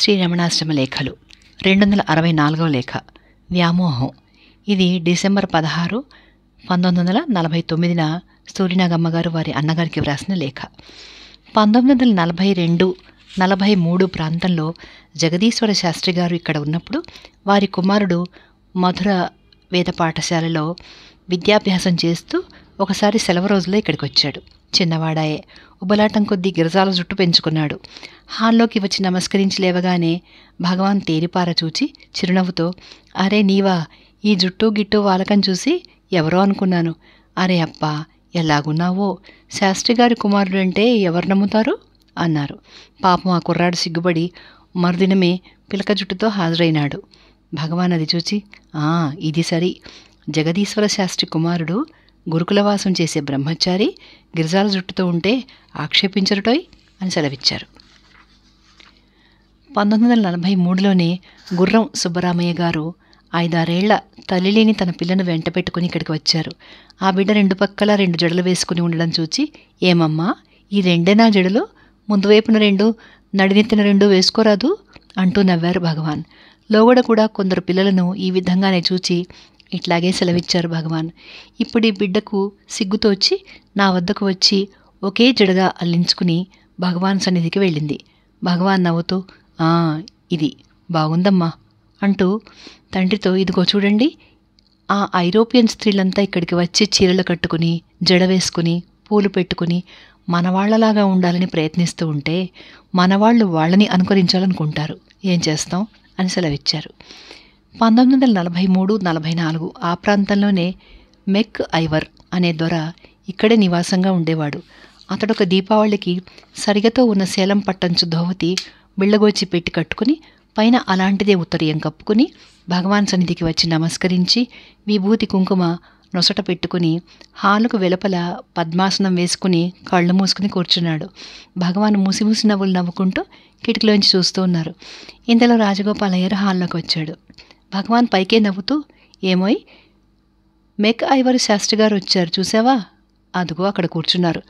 శ్రీ రమణాశ్రమ లేఖలు 264వ లేఖ వ్యామోహం. ఇది డిసెంబర్ 16, 1949న సూర్యనాగమ్మ గారు వారి అన్నగారికి వ్రాసిన లేఖ. 1942-43 ప్రాంతంలో జగదీశ్వర శాస్త్రి గారు ఇక్కడ ఉన్నప్పుడు వారి కుమారుడు మధుర వేద పాఠశాలలో విద్యాభ్యాసం చేస్తూ ఒకసారి సెలవు రోజుల్లో ఇక్కడికి వచ్చాడు. చిన్నవాడాయే, ఉబలాటం కొద్దీ గిరజాల జుట్టు పెంచుకున్నాడు. హాల్లోకి వచ్చి నమస్కరించి లేవగానే భగవాన్ తేరిపార చూచి చిరునవ్వుతో, అరే నీవా, ఈ జుట్టు గిట్టు వాలకం చూసి ఎవరో అనుకున్నాను. అరే అప్పా, ఎలాగున్నావో, శాస్త్రిగారి కుమారుడంటే ఎవరు నమ్ముతారు అన్నారు. పాపం ఆ కుర్రాడు సిగ్గుపడి మరుదినమే పిలక జుట్టుతో హాజరైనాడు. భగవాన్ అది చూచి, ఇది సరి, జగదీశ్వర శాస్త్రి కుమారుడు గురుకులవాసం చేసే బ్రహ్మచారి గిరిజాల జుట్టుతో ఉంటే ఆక్షేపించరుటోయ్ అని సెలవిచ్చారు. 1943లోనే గుర్రం సుబ్బరామయ్య గారు 5-6 ఏళ్ల తల్లిలేని తన పిల్లను వెంట పెట్టుకుని ఇక్కడికి వచ్చారు. ఆ బిడ్డ 2 పక్కల 2 జడలు వేసుకుని ఉండడం చూచి, ఏమమ్మా, ఈ 2 జడలు, ముందు వైపున 2, నడినెత్తిన 2 వేసుకోరాదు అంటూ నవ్వారు భగవాన్. లోగడ కూడా కొందరు పిల్లలను ఈ విధంగానే చూచి ఇట్లాగే సెలవిచ్చారు భగవాన్. ఇప్పుడు ఈ బిడ్డకు సిగ్గుతోచి నా వద్దకు వచ్చి ఒకే జడగా అల్లించుకుని భగవాన్ సన్నిధికి వెళ్ళింది. భగవాన్ నవ్వుతూ, ఇది బాగుందమ్మా అంటూ తండ్రితో, ఇదిగో చూడండి, ఆ ఐరోపియన్ స్త్రీలంతా ఇక్కడికి వచ్చి చీరలు కట్టుకుని జడ వేసుకుని పూలు పెట్టుకుని మనవాళ్లలాగా ఉండాలని ప్రయత్నిస్తూ ఉంటే మనవాళ్ళు వాళ్ళని అనుకరించాలనుకుంటారు, ఏం చేస్తాం అని సెలవిచ్చారు. 1943-44 ఆ ప్రాంతంలోనే మెక్ ఐవర్ అనే దొర ఇక్కడే నివాసంగా ఉండేవాడు. అతడొక దీపావళికి సరిగతో ఉన్న సేలం పట్టంచు ధోవతి బిళ్ళగోచి పెట్టి కట్టుకుని పైన అలాంటిదే ఉత్తరీయం కప్పుకుని భగవాన్ సన్నిధికి వచ్చి నమస్కరించి విభూతి కుంకుమ నొసట పెట్టుకుని హాలుకు వెలుపల పద్మాసనం వేసుకుని కళ్ళు మూసుకుని కూర్చున్నాడు. భగవాన్ మూసి నవ్వులు నవ్వుకుంటూ కిటికీలోంచి చూస్తూ ఉన్నారు. ఇంతలో రాజగోపాలయ్యర్ హాల్లోకి వచ్చాడు. భగవాన్ పైకే నవ్వుతూ, ఏమోయ్, మెక్ ఐవర్ శాస్త్రి గారు వచ్చారు చూసావా, అదుగో అక్కడ కూర్చున్నారు.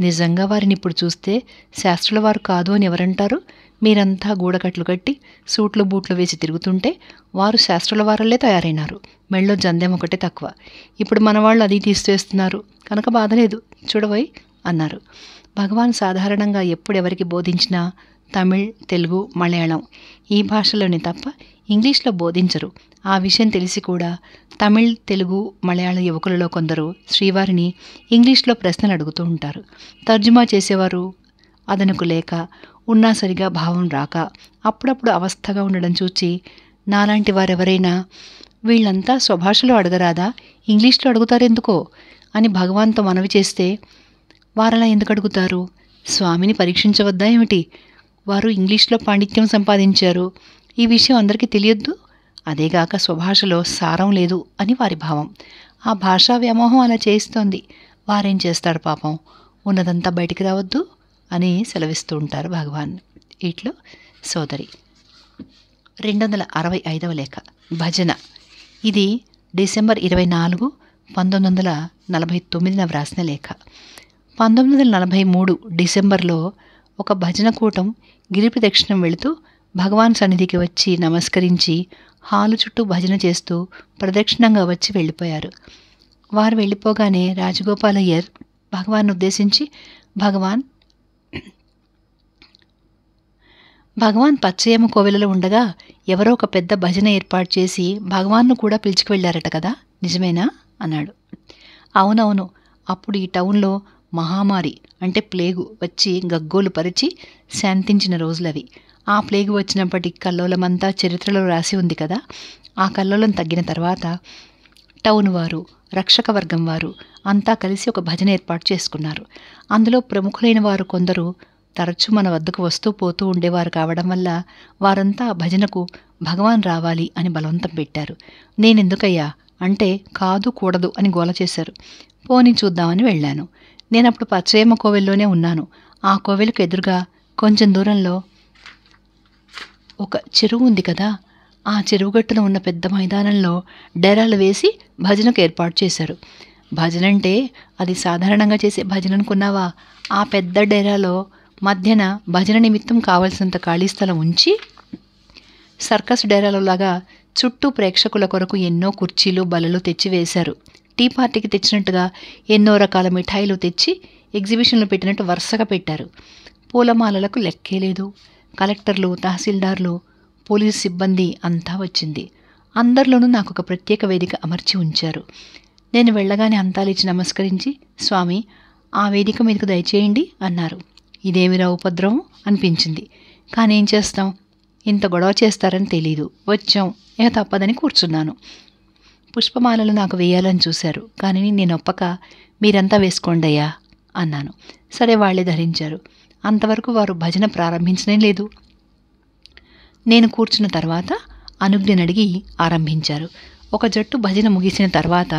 నిజంగా వారిని ఇప్పుడు చూస్తే శాస్త్రుల వారు కాదు అని ఎవరంటారు? మీరంతా గూడకట్లు కట్టి సూట్లు బూట్లు వేసి తిరుగుతుంటే వారు శాస్త్రుల వారల్లే తయారైనారు. మెళ్ళో జందెం ఒకటే తక్కువ. ఇప్పుడు మనవాళ్ళు అది తీసివేస్తున్నారు కనుక బాధలేదు, చూడబోయ్ అన్నారు. భగవాన్ సాధారణంగా ఎప్పుడెవరికి బోధించినా తమిళ్, తెలుగు, మలయాళం ఈ భాషలోనే తప్ప ఇంగ్లీష్లో బోధించరు. ఆ విషయం తెలిసి కూడా తమిళ్, తెలుగు, మలయాళ యువకులలో కొందరు శ్రీవారిని ఇంగ్లీష్లో ప్రశ్నలు అడుగుతూ ఉంటారు. తర్జుమా చేసేవారు అదనకు లేక, ఉన్నా సరిగా భావం రాక అప్పుడప్పుడు అవస్థగా ఉండడం చూచి నాలాంటి వారెవరైనా వీళ్ళంతా స్వభాషలో అడగరాదా, ఇంగ్లీష్లో అడుగుతారెందుకో అని భగవాన్తో మనవి చేస్తే, వారలా ఎందుకు అడుగుతారు, స్వామిని పరీక్షించవద్దా ఏమిటి, వారు ఇంగ్లీష్లో పాండిత్యం సంపాదించారు, ఈ విషయం అందరికీ తెలియొద్దు, అదేగాక స్వభాషలో సారం లేదు అని వారి భావం. ఆ భాషా వ్యామోహం అలా చేయిస్తోంది. వారేం చేస్తాడు పాపం, ఉన్నదంతా బయటికి రావద్దు అని సెలవిస్తూ ఉంటారు భగవాన్. ఇట్లో సోదరి. 265వ లేఖ భజన. ఇది డిసెంబర్ 24, 1949న వ్రాసిన లేఖ. 1943 డిసెంబర్లో ఒక భజన కూటం గిరి ప్రదక్షిణం వెళుతూ భగవాన్ సన్నిధికి వచ్చి నమస్కరించి హాలు చుట్టూ భజన చేస్తూ ప్రదక్షిణంగా వచ్చి వెళ్ళిపోయారు. వారు వెళ్ళిపోగానే రాజగోపాలయ్యర్ భగవాన్ ఉద్దేశించి, భగవాన్ పచ్చయమ్మ కోవెలలో ఉండగా ఎవరో ఒక పెద్ద భజన ఏర్పాటు చేసి భగవాన్ను కూడా పిలుచుకు వెళ్ళారట కదా, నిజమేనా అన్నాడు. అవునవును, అప్పుడు ఈ టౌన్లో మహామారి అంటే ప్లేగు వచ్చి గగ్గోలు పరిచి శాంతించిన రోజులవి. ఆ ప్లేగు వచ్చినప్పటి కల్లోలమంతా చరిత్రలో రాసి ఉంది కదా. ఆ కల్లోలం తగ్గిన తర్వాత టౌన్ వారు, రక్షక వర్గం వారు అంతా కలిసి ఒక భజన ఏర్పాటు చేసుకున్నారు. అందులో ప్రముఖులైన వారు కొందరు తరచూ మన వద్దకు వస్తూ పోతూ ఉండేవారు కావడం వల్ల వారంతా ఆ భజనకు భగవాన్ రావాలి అని బలవంతం పెట్టారు. నేనెందుకయ్యా అంటే కాదు కూడదు అని గోల చేశారు. పోనీ చూద్దామని వెళ్ళాను. నేనప్పుడు పచ్చయమ్మ కోవెల్లోనే ఉన్నాను. ఆ కోవెలకు ఎదురుగా కొంచెం దూరంలో ఒక చెరువు ఉంది కదా, ఆ చెరువుగట్టున ఉన్న పెద్ద మైదానంలో డేరాలు వేసి భజనకు ఏర్పాటు చేశారు. భజనంటే అది సాధారణంగా చేసే భజన అనుకున్నావా? ఆ పెద్ద డేరాలో మధ్యన భజన నిమిత్తం కావలసినంత ఖాళీ స్థలం ఉంచి సర్కస్ డేరాలోలాగా చుట్టూ ప్రేక్షకుల కొరకు ఎన్నో కుర్చీలు బల్లలు తెచ్చివేశారు. టీ పార్టీకి తెచ్చినట్టుగా ఎన్నో రకాల మిఠాయిలు తెచ్చి ఎగ్జిబిషన్లు పెట్టినట్టు వరుసగా పెట్టారు. పూలమాలలకు లెక్కే లేదు. కలెక్టర్లు, తహసీల్దార్లు, పోలీసు సిబ్బంది అంతా వచ్చింది. అందరిలోనూ నాకు ఒక ప్రత్యేక వేదిక అమర్చి ఉంచారు. నేను వెళ్ళగానే అంతాలిచ్చి నమస్కరించి, స్వామి ఆ వేదిక మీదకు దయచేయండి అన్నారు. ఇదేమిరా ఉపద్రవం అనిపించింది. కానీ ఏం చేస్తాం, ఇంత గొడవ చేస్తారని తెలీదు. వచ్చాం, తప్పదని కూర్చున్నాను. పుష్పమాలలు నాకు వేయాలని చూశారు. కానీ నేను ఒప్పక, మీరంతా వేసుకోండయ్యా అన్నాను. సరే, వాళ్లే ధరించారు. అంతవరకు వారు భజన ప్రారంభించనే లేదు. నేను కూర్చున్న తర్వాత అనుజ్ఞనడిగి ఆరంభించారు. ఒక జట్టు భజన ముగిసిన తర్వాత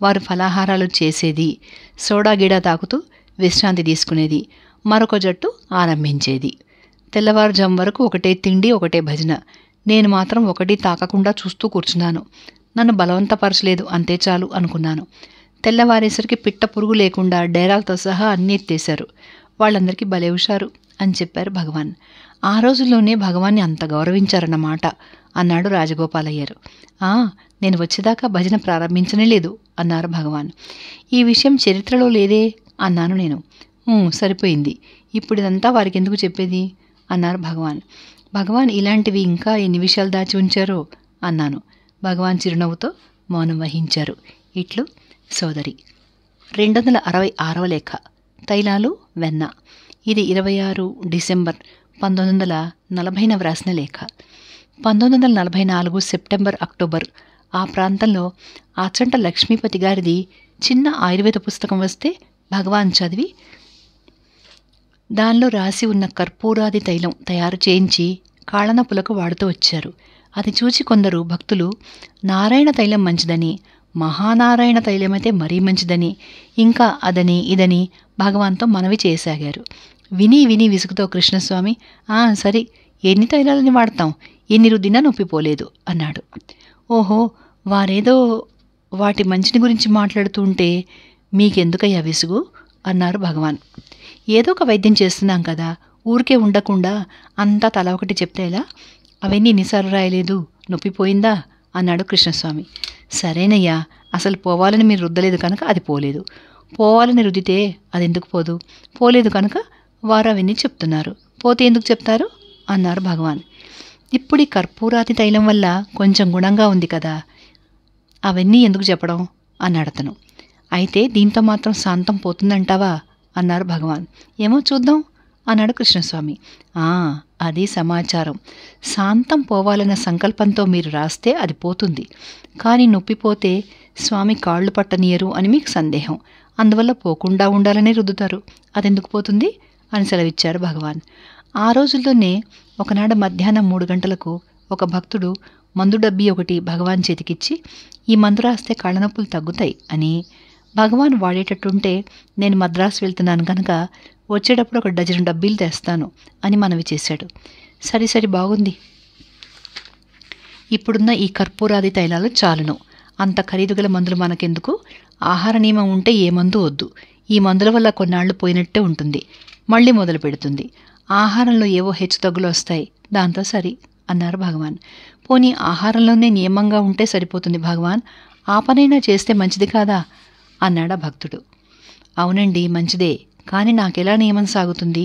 వారు ఫలాహారాలు చేసేది, సోడా గిడా తాగుతూ విశ్రాంతి తీసుకునేది. మరొక జట్టు ఆరంభించేది. తెల్లవారుజాము వరకు ఒకటే తిండి, ఒకటే భజన. నేను మాత్రం ఒకటి తాకకుండా చూస్తూ కూర్చున్నాను. నన్ను బలవంతపరచలేదు, అంతే చాలు అనుకున్నాను. తెల్లవారేసరికి పిట్ట పురుగు లేకుండా డేరాలతో సహా అన్నీ ఎత్తేశారు. వాళ్ళందరికీ భలే హుషారు అని చెప్పారు భగవాన్. ఆ రోజుల్లోనే భగవాన్ని అంత గౌరవించారన్నమాట అన్నాడు రాజగోపాలయ్యారు. నేను వచ్చేదాకా భజన ప్రారంభించనే లేదు అన్నారు భగవాన్. ఈ విషయం చరిత్రలో లేదే అన్నాను నేను. సరిపోయింది, ఇప్పుడు ఇదంతా వారికి ఎందుకు చెప్పేది అన్నారు భగవాన్. భగవాన్ ఇలాంటివి ఇంకా ఎన్ని విషయాలు దాచి ఉంచారో అన్నాను. భగవాన్ చిరునవ్వుతో మౌనం వహించారు. ఇట్లు సోదరి. 266వ లేఖ. తైలాలు వెన్న. ఇది 26 డిసెంబర్ 1940 వ్రాసిన లేఖ. 1944 సెప్టెంబర్, అక్టోబర్ ఆ ప్రాంతంలో ఆచంట లక్ష్మీపతి గారిది చిన్న ఆయుర్వేద పుస్తకం వస్తే భగవాన్ చదివి దానిలో రాసి ఉన్న కర్పూరాది తైలం తయారు చేయించి కాళ్ళనొప్పులకు వాడుతూ వచ్చారు. అది చూచి కొందరు భక్తులు నారాయణ తైలం మంచిదని, మహానారాయణ తైలమైతే మరీ మంచిదని, ఇంకా అదని ఇదని భగవాన్తో మనవి చేసాగారు. విని విని విసుగుతో కృష్ణస్వామి, సరే, ఎన్ని తైలాలని వాడతాం, ఎన్ని రుద్దినా నొప్పిపోలేదు అన్నాడు. ఓహో, వారేదో వాటి మంచిని గురించి మాట్లాడుతూ ఉంటే మీకెందుకయ్యా విసుగు అన్నారు భగవాన్. ఏదో ఒక వైద్యం చేస్తున్నాం కదా, ఊరికే ఉండకుండా అంతా తల ఒకటి చెప్తే ఎలా? అవన్నీ ఎన్నిసార్లు రాయలేదు, నొప్పిపోయిందా అన్నాడు కృష్ణస్వామి. సరేనయ్యా, అసలు పోవాలని మీరు రుద్దలేదు కనుక అది పోలేదు. పోవాలని రుద్దితే అది ఎందుకు పోదు? పోలేదు కనుక వారు అవన్నీ చెప్తున్నారు. పోతే ఎందుకు చెప్తారు అన్నారు భగవాన్. ఇప్పుడు ఈ కర్పూరాతి తైలం వల్ల కొంచెం గుణంగా ఉంది కదా, అవన్నీ ఎందుకు చెప్పడం అన్నాడు అతను. అయితే దీంతో మాత్రం శాంతం పోతుందంటావా అన్నారు భగవాన్. ఏమో చూద్దాం అన్నాడు కృష్ణస్వామి. అది సమాచారం. శాంతం పోవాలన్న సంకల్పంతో మీరు రాస్తే అది పోతుంది. కానీ నొప్పిపోతే స్వామి కాళ్ళు పట్టనీయరు అని మీకు సందేహం. అందువల్ల పోకుండా ఉండాలనే రుద్దుతారు. అదెందుకు పోతుంది అని సెలవిచ్చారు భగవాన్. ఆ రోజుల్లోనే ఒకనాడు మధ్యాహ్నం 3 గంటలకు ఒక భక్తుడు మందు డబ్బీ ఒకటి భగవాన్ చేతికిచ్చి, ఈ మందు రాస్తే కాళ్ళనొప్పులు తగ్గుతాయి అని, భగవాన్ వాడేటట్టుంటే నేను మద్రాసు వెళ్తున్నాను కనుక వచ్చేటప్పుడు ఒక డజను డబ్బీలు తెస్తాను అని మనవి చేశాడు. సరి బాగుంది, ఇప్పుడున్న ఈ కర్పూరాది తైలాలు చాలును, అంత ఖరీదుగల మందులు మనకెందుకు? ఆహార నియమం ఉంటే ఏ మందు వద్దు. ఈ మందుల వల్ల కొన్నాళ్లు పోయినట్టే ఉంటుంది, మళ్ళీ మొదలు పెడుతుంది. ఆహారంలో ఏవో హెచ్చుతగ్గులు వస్తాయి, దాంతో సరి అన్నారు భగవాన్. పోనీ ఆహారంలోనే నియమంగా ఉంటే సరిపోతుంది భగవాన్, ఆ పనైనా చేస్తే మంచిది కాదా అన్నాడా భక్తుడు. అవునండి, మంచిదే. కానీ నాకెలా నియమం సాగుతుంది?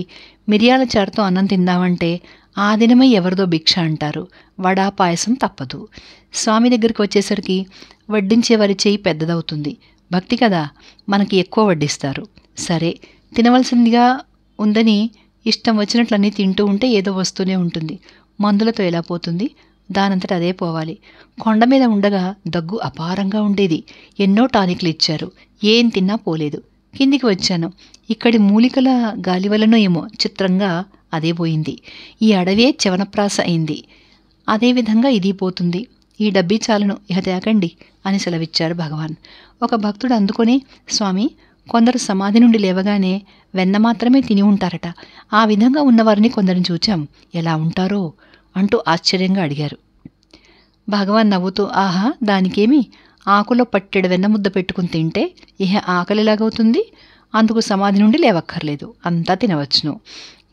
మిరియాల చారుతో అన్నం తిందామంటే ఆ దినమే ఎవరిదో భిక్ష అంటారు. వడా పాయసం తప్పదు. స్వామి దగ్గరికి వచ్చేసరికి వడ్డించేవారి చెయ్యి పెద్దదవుతుంది. భక్తి కదా, మనకి ఎక్కువ వడ్డిస్తారు. సరే, తినవలసిందిగా ఉందని ఇష్టం వచ్చినట్లన్నీ తింటూ ఉంటే ఏదో వస్తూనే ఉంటుంది. మందులతో ఎలా పోతుంది? దానంతట అదే పోవాలి. కొండ మీద ఉండగా దగ్గు అపారంగా ఉండేది. ఎన్నో టానిక్లు ఇచ్చారు, ఏం తిన్నా పోలేదు. కిందికి వచ్చాను. ఇక్కడి మూలికల గాలి వలనో ఏమో చిత్రంగా అదే పోయింది. ఈ అడవే చవనప్రాస అయింది. అదేవిధంగా ఇది పోతుంది. ఈ డబ్బీ చాలును, ఇహ తేకండి అని సెలవిచ్చారు భగవాన్. ఒక భక్తుడు అందుకొని, స్వామి, కొందరు సమాధి నుండి లేవగానే వెన్న మాత్రమే తిని ఉంటారట. ఆ విధంగా ఉన్నవారిని కొందరిని చూచాం, ఎలా ఉంటారో అంటూ ఆశ్చర్యంగా అడిగారు. భగవాన్ నవ్వుతూ, ఆహా, దానికేమి, ఆకులో పట్టెడు వెన్న ముద్ద పెట్టుకుని తింటే ఇహ ఆకలిలాగవుతుంది. అందుకు సమాధి నుండి లేవక్కర్లేదు, అంతా తినవచ్చును.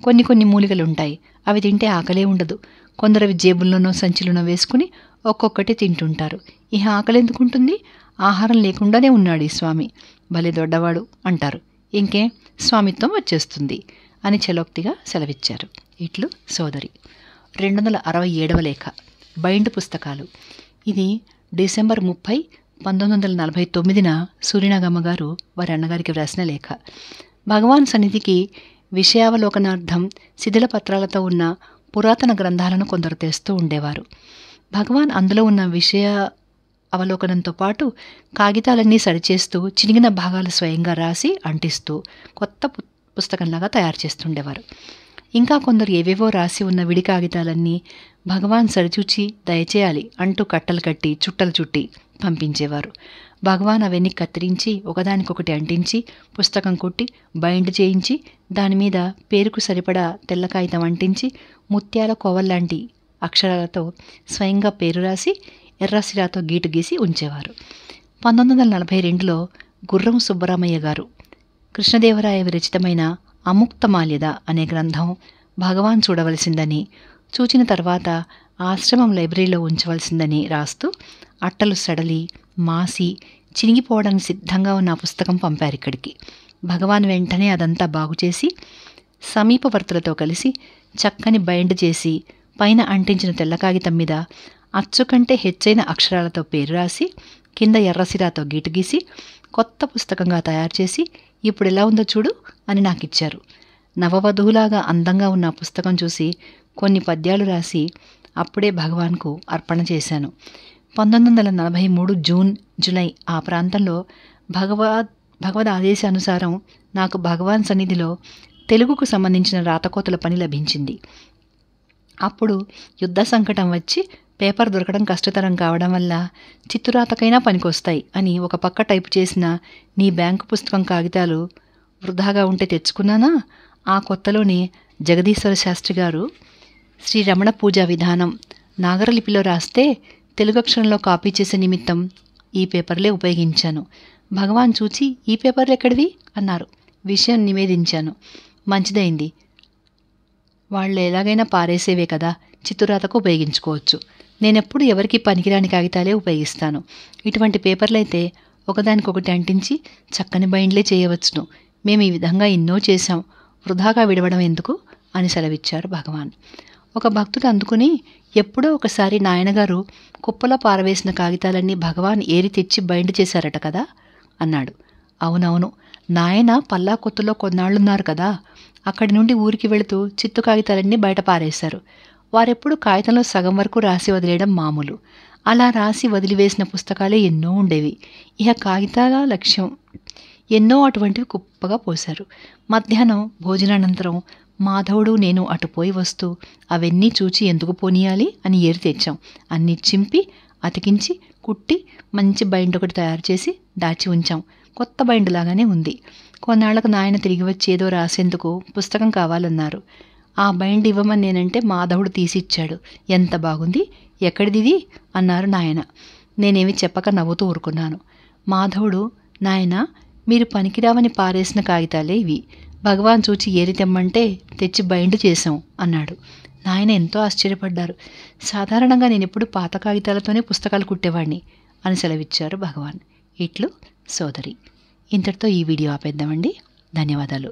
కొన్ని మూలికలుంటాయి, అవి తింటే ఆకలే ఉండదు. కొందరు అవి జేబుల్లోనో సంచిలోనో వేసుకుని ఒక్కొక్కటి తింటుంటారు. ఇహ ఆకలి ఎందుకుంటుంది? ఆహారం లేకుండానే ఉన్నాడు ఈ స్వామి, భలే దొడ్డవాడు అంటారు. ఇంకే స్వామిత్వం వచ్చేస్తుంది అని చలోక్తిగా సెలవిచ్చారు. ఇట్లు సోదరి. 267వ లేఖ. బైండ్ పుస్తకాలు. ఇది డిసెంబర్ 30, 1949న సూర్యనాగమ్మ గారు వారి అన్నగారికి వ్రాసిన లేఖ. భగవాన్ సన్నిధికి విషయావలోకనార్థం శిథిల పత్రాలతో ఉన్న పురాతన గ్రంథాలను కొందరు తెస్తూ ఉండేవారు. భగవాన్ అందులో ఉన్న విషయ అవలోకనంతో పాటు కాగితాలన్నీ సరిచేస్తూ చినిగిన భాగాలు స్వయంగా రాసి అంటిస్తూ కొత్త పుస్తకంలాగా తయారు చేస్తుండేవారు. ఇంకా కొందరు ఏవేవో రాసి ఉన్న విడి కాగితాలన్నీ భగవాన్ సరిచూచి దయచేయాలి అంటూ కట్టలు కట్టి చుట్టలు చుట్టి పంపించేవారు. భగవాన్ అవన్నీ కత్తిరించి ఒకదానికొకటి అంటించి పుస్తకం కొట్టి బైండ్ చేయించి దానిమీద పేరుకు సరిపడా తెల్ల కాగితం అంటించి ముత్యాల కోవల్లాంటి అక్షరాలతో స్వయంగా పేరు రాసి ఎర్రసిరాతో గీటు గీసి ఉంచేవారు. 1942లో గుర్రం సుబ్బరామయ్య గారు కృష్ణదేవరాయ విరచితమైన అముక్తమాల్యద అనే గ్రంథం భగవాన్ చూడవలసిందని, చూచిన తర్వాత ఆశ్రమం లైబ్రరీలో ఉంచవలసిందని రాస్తూ అట్టలు సడలి మాసి చినిగిపోవడానికి సిద్ధంగా ఉన్న ఆ పుస్తకం పంపారు ఇక్కడికి. భగవాన్ వెంటనే అదంతా బాగుచేసి సమీపవర్తులతో కలిసి చక్కని బైండ్ చేసి పైన అంటించిన తెల్ల కాగితం మీద అచ్చు కంటే హెచ్చైన అక్షరాలతో పేరు రాసి కింద ఎర్రసిరాతో గీటు గీసి కొత్త పుస్తకంగా తయారు చేసి ఇప్పుడు ఎలా ఉందో చూడు అని నాకిచ్చారు. నవవధువులాగా అందంగా ఉన్న పుస్తకం చూసి కొన్ని పద్యాలు రాసి అప్పుడే భగవాన్కు అర్పణ చేశాను. 1943 జూన్, జూలై ఆ ప్రాంతంలో భగవద్ ఆదేశానుసారం నాకు భగవాన్ సన్నిధిలో తెలుగుకు సంబంధించిన రాతకోతల పని లభించింది. అప్పుడు యుద్ధ సంకటం వచ్చి పేపర్ దొరకడం కష్టతరం కావడం వల్ల చిత్తురాతకైనా పనికొస్తాయి అని ఒక పక్క టైపు చేసిన నీ బ్యాంకు పుస్తకం కాగితాలు వృధాగా ఉంటే తెచ్చుకున్నానా. ఆ కొత్తలోనే జగదీశ్వర శాస్త్రి గారు శ్రీ రమణ పూజా విధానం నాగరలిపిలో రాస్తే తెలుగు అక్షరంలో కాపీ చేసే నిమిత్తం ఈ పేపర్లే ఉపయోగించాను. భగవాన్ చూచి ఈ పేపర్లు ఎక్కడివి అన్నారు. విషయం నివేదించాను. మంచిదైంది, వాళ్ళు ఎలాగైనా పారేసేవే కదా, చిత్తురాతకు ఉపయోగించుకోవచ్చు. నేనెప్పుడు ఎవరికి పనికిరాని కాగితాలే ఉపయోగిస్తాను. ఇటువంటి పేపర్లైతే ఒకదానికొకటి అంటించి చక్కని బైండ్లే చేయవచ్చును. మేము ఈ విధంగా ఎన్నో చేశాం, వృధాగా విడవడం ఎందుకు అని సెలవిచ్చారు భగవాన్. ఒక భక్తుడు అందుకుని ఎప్పుడో ఒకసారి నాయనగారు కుప్పలో పారవేసిన కాగితాలన్నీ భగవాన్ ఏరి తెచ్చి బైండ్ చేశారట కదా అన్నాడు. అవునవును, నాయన పల్లా కొత్తలో కొన్నాళ్లున్నారు కదా, అక్కడి నుండి ఊరికి వెళుతూ చిత్తు కాగితాలన్నీ బయట పారేశారు. వారెప్పుడు కాగితంలో సగం వరకు రాసి వదిలేయడం మామూలు. అలా రాసి వదిలివేసిన పుస్తకాలే ఎన్నో ఉండేవి. ఇహ కాగితాల లక్ష్యం ఎన్నో అటువంటివి కుప్పగా పోశారు. మధ్యాహ్నం భోజనానంతరం మాధవుడు నేను అటుపోయి వస్తూ అవన్నీ చూచి ఎందుకు పోనీయాలి అని ఏరి తెచ్చాం. అన్నీ చింపి అతికించి కుట్టి మంచి బైండ్ ఒకటి తయారు చేసి దాచి ఉంచాం. కొత్త బైండ్ లాగానే ఉంది. కొన్నాళ్లకు నాయన తిరిగి వచ్చి ఏదో రాసేందుకు పుస్తకం కావాలన్నారు. ఆ బైండ్ ఇవ్వమని నేనంటే మాధవుడు తీసిచ్చాడు. ఎంత బాగుంది, ఎక్కడిదిది అన్నారు నాయన. నేనేమి చెప్పక నవ్వుతూ ఊరుకున్నాను. మాధవుడు, నాయన మీరు పనికిరావని పారేసిన కాగితాలే ఇవి, భగవాన్ చూచి ఏరి తెమ్మంటే తెచ్చి బైండ్ చేశాం అన్నాడు. నాయన ఎంతో ఆశ్చర్యపడ్డారు. సాధారణంగా నేనెప్పుడు పాత కాగితాలతోనే పుస్తకాలు కుట్టేవాడిని అని సెలవిచ్చారు భగవాన్. ఇట్లు సోదరి. ఇంతటితో ఈ వీడియో ఆపేద్దామండి. ధన్యవాదాలు.